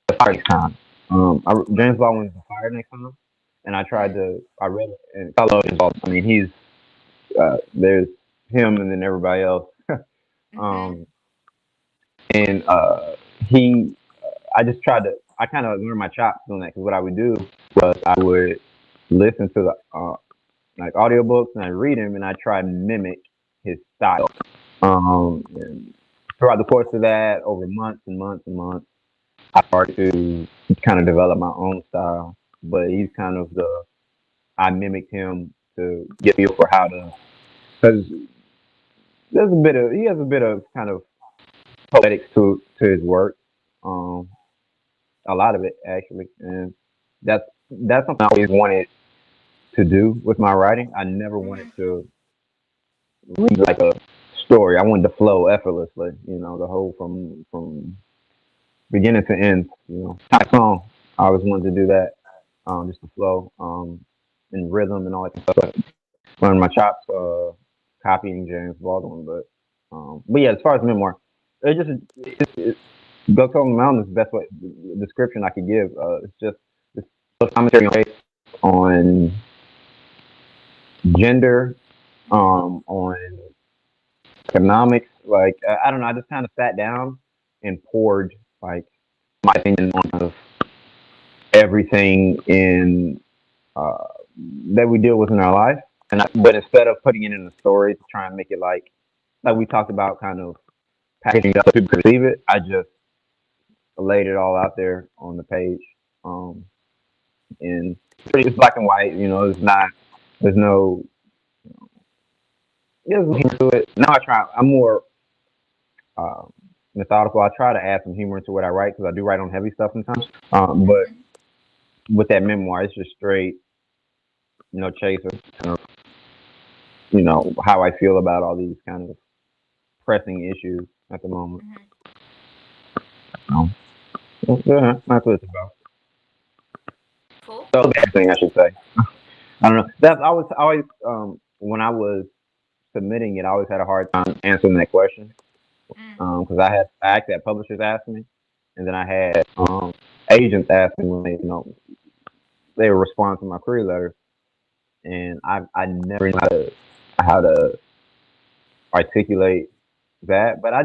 The Fire Next Time. What? James Baldwin's The Fire Next Time, and Mm. I read it, and I love James Baldwin. I mean, he's there's him and then everybody else. Mm-hmm. um, and he I just tried to. I kind of learned my chops doing that because what I would do was I would listen to the like audiobooks and I read them and I try to mimic his style. And throughout the course of that, over months and months and months, I started to kind of develop my own style. But he's kind of the I mimicked him to get a feel for how to because there's a bit of he has a bit of kind of poetics to his work. Um, a lot of it actually, and that's something I always wanted to do with my writing. I never wanted Mm-hmm. to read like a story. I wanted to flow effortlessly. The whole from beginning to end. Type song. I always wanted to do that, just to flow, in rhythm and all that stuff. Learn my chops, copying James Baldwin, but yeah, as far as memoir, it just it's Go Tell the Mountain is the best way description I could give. It's just it's a commentary based on. gender, Mhm. on economics. Like I don't know. I just kind of sat down and poured like my opinion on kind of everything in uh, that we deal with in our life. But instead of putting it in a story to try and make it like we talked about, kind of packaging it up so people can receive it, I just laid it all out there on the page. Um, and it's black and white. It's not. There's no. There's no humor to it. Now I try. I'm more methodical. I try to add some humor into what I write because I do write on heavy stuff sometimes. But Mhm. with that memoir, it's just straight, chaser. Kind of, how I feel about all these kind of pressing issues at the moment. Mhm. Um, yeah, that's what it's about. Cool. So the thing I should say. I don't know. That's I was always when I was submitting it, I always had a hard time answering that question Mm. because I actually had publishers ask me, and then I had agents ask me when they were responding to my query letter, and I never knew how to articulate that. But I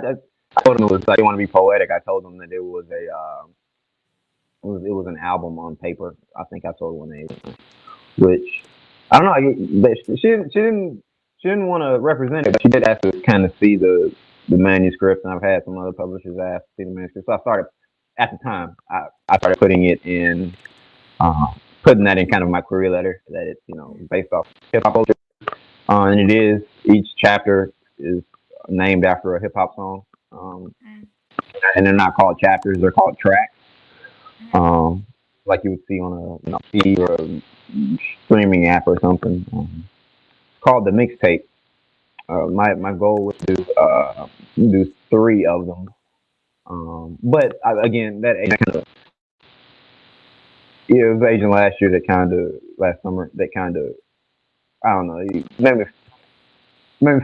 told them it was like, you want to be poetic. I told them that it was it was an album on paper. I think I told one agent, which I don't know. She didn't want to represent it, but she did ask to kind of see the manuscript, and I've had some other publishers ask to see the manuscript. So I started at the time. I started putting it in, uh, putting that in kind of my query letter that it's Mm. based off hip hop culture, and it is each chapter is named after a hip hop song, um, Mm. and they're not called chapters; they're called tracks, Mhm. um, like you would see on a CD or a streaming app or something. Called the mixtape. My Mm. goal was to do three of them. But again, that kind of yeah, it was Asian last year that kind of last summer that kind of I don't know made me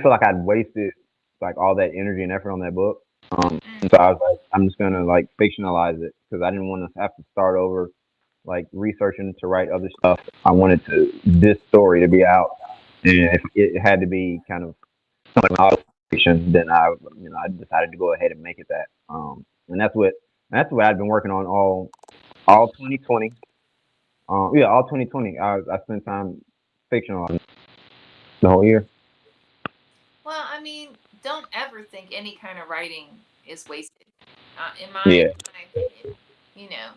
feel like I'd wasted like all that energy and effort on that book. Mm. And so I was like, I'm just gonna like fictionalize it because I didn't want to have to start over, like researching to write other stuff. I wanted this story to be out, and if it had to be kind of something fiction, then I decided to go ahead and make it that. And that's what I've been working on all 2020. Yeah, all 2020. I spent time fictionalizing the whole year. Well, I mean, don't ever think any kind of writing is wasted. In my Yeah, opinion, you know.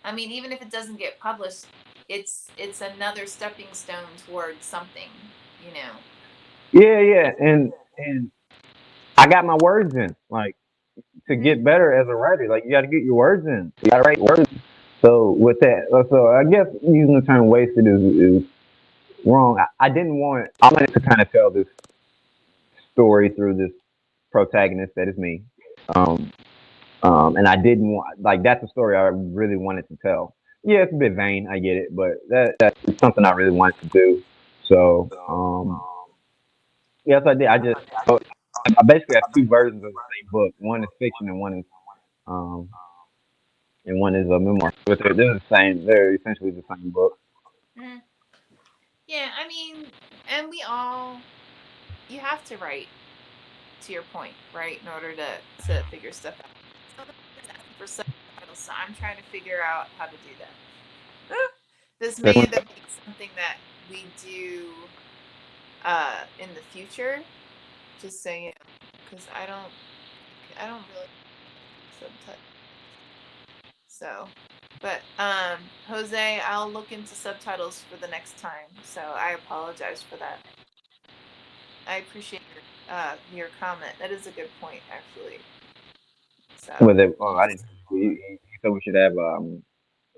I mean, even if it doesn't get published, it's another stepping stone towards something, you know. yeah. And I got my words in. Like to Mhm. get better as a writer, like you got to get your words in. You got to write words. So with that, so I guess using the term wasted is wrong. I didn't want. I wanted to kind of tell this story through this protagonist that is me. Um, and I didn't want like that's a story I really wanted to tell. Yeah, it's a bit vain, I get it, but that's something I really wanted to do. So yes, I did. I basically have two versions of the same book. One is fiction, um, and one is a memoir. But they're the same. They're essentially the same book. Mhm. Yeah, I mean, and we all you have to write to your point, right, in order to figure stuff out. Somebody is asking for subtitles, so I'm trying to figure out how to do that. This may end up being something that we do in the future, just so you know, because I don't really subtitles. So, but Jose, I'll look into subtitles for the next time. So I apologize for that. I appreciate your comment. That is a good point, actually. So, Was it? Oh, I didn't. You said we should have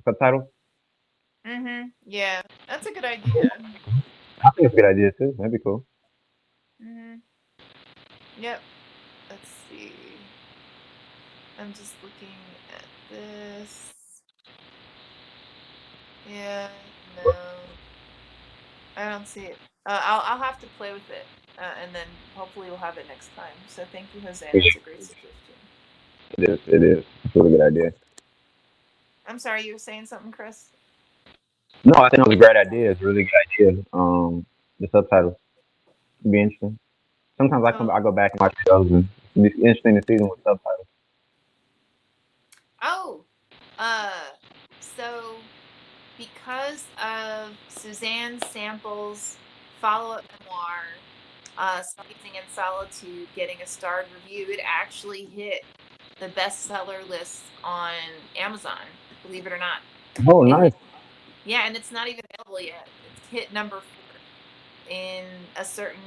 subtitles. yeah, that's a good idea. I think it's a good idea too. That'd be cool. Mm-hmm. Yep. Let's see. I'm just looking at this. Yeah, no, I don't see it. I'll have to play with it, and then hopefully we'll have it next time. So thank you, Jose. That's a great suggestion. It is. It is. It's a really good idea. I'm sorry, you were saying something, Chris. No, I think it was a great idea. It's a really good idea. the subtitles. It'd be interesting. Sometimes Oh, I go back and watch shows, and it's interesting to see them with subtitles. oh, uh, so because of Suzanne Sample's follow-up memoir, Stargazing in Solitude, getting a starred review, it actually hit the bestseller list on Amazon, believe it or not. Oh, It nice. hit, yeah, and it's not even available yet. It's hit number 4 in a certain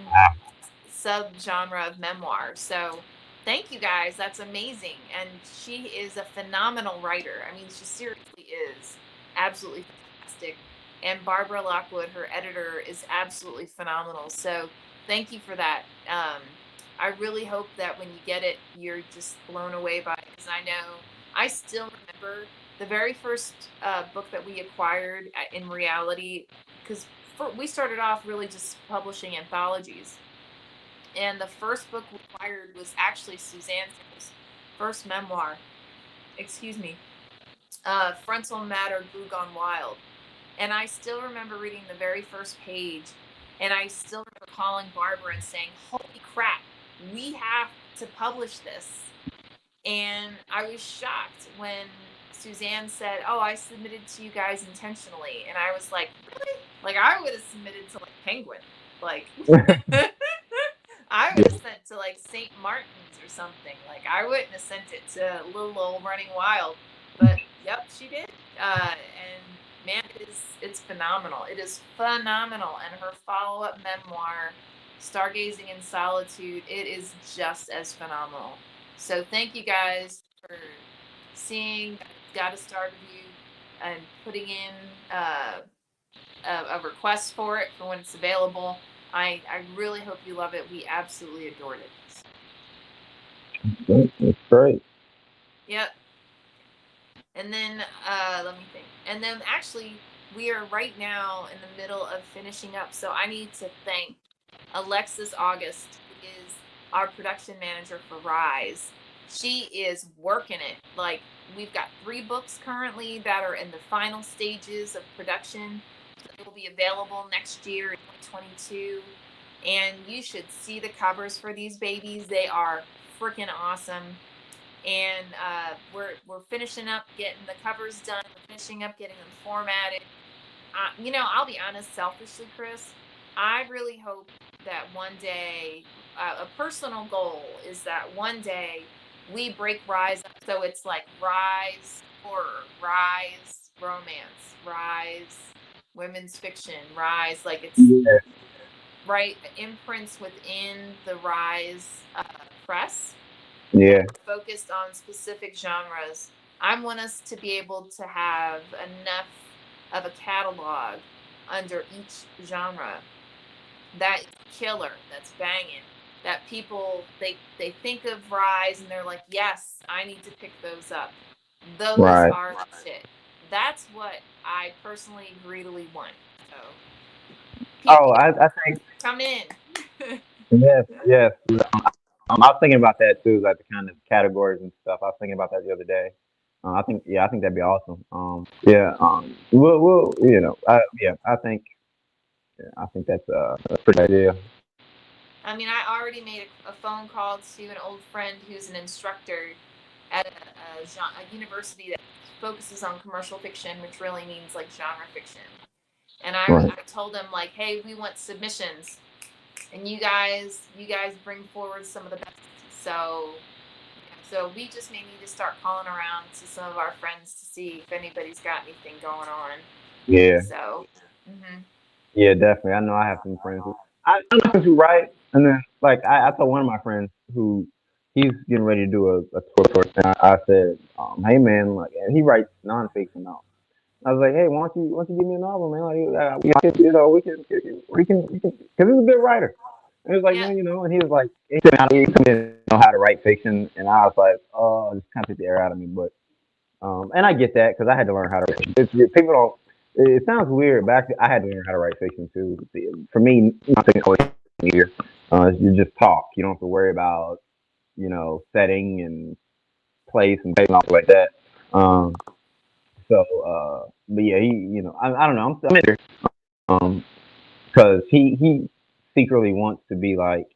subgenre of memoir. So thank you guys. That's amazing. And she is a phenomenal writer. I mean, she seriously is absolutely fantastic. And Barbara Lockwood, her editor, is absolutely phenomenal. So thank you for that. I really hope that when you get it, you're just blown away by it. Because I know I still remember the very first book that we acquired in reality, because we started off really just publishing anthologies, and the first book we acquired was actually Suzanne's first memoir. Excuse me. Frontal Matter Grew Gone Wild. And I still remember reading the very first page, and I still remember calling Barbara and saying, "Holy crap, we have to publish this." And I was shocked when Suzanne said, "Oh, I submitted to you guys intentionally." And I was like, "Really?" Like, I would have submitted to like Penguin. Like, I would have sent to like St. Martin's or something. Like, I wouldn't have sent it to Little Old Running Wild. But yep, she did. And man, it's phenomenal. It is phenomenal. And her follow-up memoir, Stargazing in Solitude, it is just as phenomenal. So thank you guys for seeing Got a Star Review and putting in a request for it for when it's available. I really hope you love it. We absolutely adored it. It's great. Yep. And then let me think. And then actually we are right now in the middle of finishing up. So I need to thank Alexis August, who is our production manager for Rise. She is working it. Like, we've got 3 books currently that are in the final stages of production. They will be available next year in 2022. And you should see the covers for these babies. They are freaking awesome. And we're finishing up getting the covers done. We're finishing up getting them formatted. I'll be honest, selfishly, Chris, I really hope that one day, a personal goal is that one day we break Rise up so it's like Rise horror, Rise romance, Rise women's fiction, Rise, like it's Yeah, right imprints within the Rise press that yeah, are focused on specific genres. I want us to be able to have enough of a catalog under each genre that is killer, that's banging, that people they think of Rise and they're like, yes, I need to pick those up. Those right. are the shit. That's what I personally greedily want. So Oh, PP I think come in. yes, yes. I was thinking about that too, like the kind of categories and stuff. I was thinking about that the other day. I think, yeah, I think that'd be awesome. Yeah, I think that's a pretty idea. I mean, I already made a phone call to an old friend who's an instructor at a university that focuses on commercial fiction, which really means like genre fiction. And Right. I told them like, hey, we want submissions, and you guys bring forward some of the best. So yeah, so we just may need to start calling around to some of our friends to see if anybody's got anything going on. Yeah, So, hmm yeah, definitely. I know I have some friends I know friends who write, and then like I told one of my friends who he's getting ready to do a tour, and I said, hey man, like, and he writes nonfiction now. I was like, hey, why don't you give me a novel, man? Like, we can, because he's a good writer. And he was like, yeah, man, and he was like, he didn't know how to write fiction, and I was like, oh, just kind of took the air out of me. But and I get that because I had to learn how to write. People don't. It sounds weird, but actually, I had to learn how to write fiction too. For me, nothing always easier. You just talk. You don't have to worry about setting and place and all like that. Um, but yeah, I don't know. I'm in there. because he secretly wants to be like,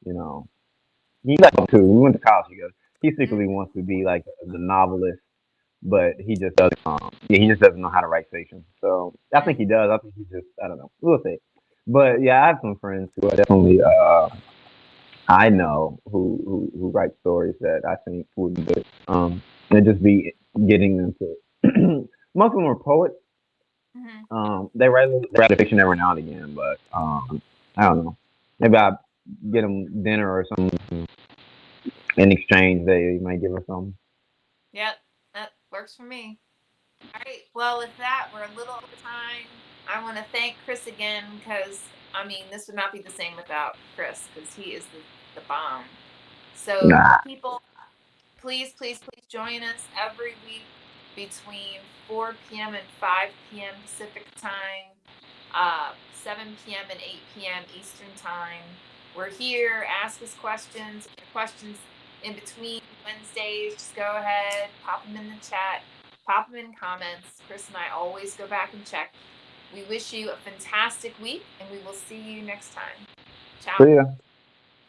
you know, he like too. We went to college together. He secretly Mhm. wants to be like the novelist, but he just doesn't. Yeah, he just doesn't know how to write fiction. So I think he Mhm. does. I think he just. I don't know. We'll see. But yeah, I have some friends who are definitely I know who write stories that I think would be good. And just be getting them to. Most of them are poets. Mhm. They write a fiction every now and again, but I don't know. Maybe I get them dinner or something in exchange. They might give us something. Yep, that works for me. All right. Well, with that, we're a little over time. I want to thank Chris again because I mean, this would not be the same without Chris because he is the bomb. So, Nah. people, please, please, please join us every week between 4 p.m. and 5 p.m. Pacific time, 7 p.m. and 8 p.m. Eastern time. We're here. Ask us questions. If your questions in between Wednesdays, just go ahead, pop them in the chat, pop them in comments. Chris and I always go back and check. We wish you a fantastic week, and we will see you next time. Ciao. See ya.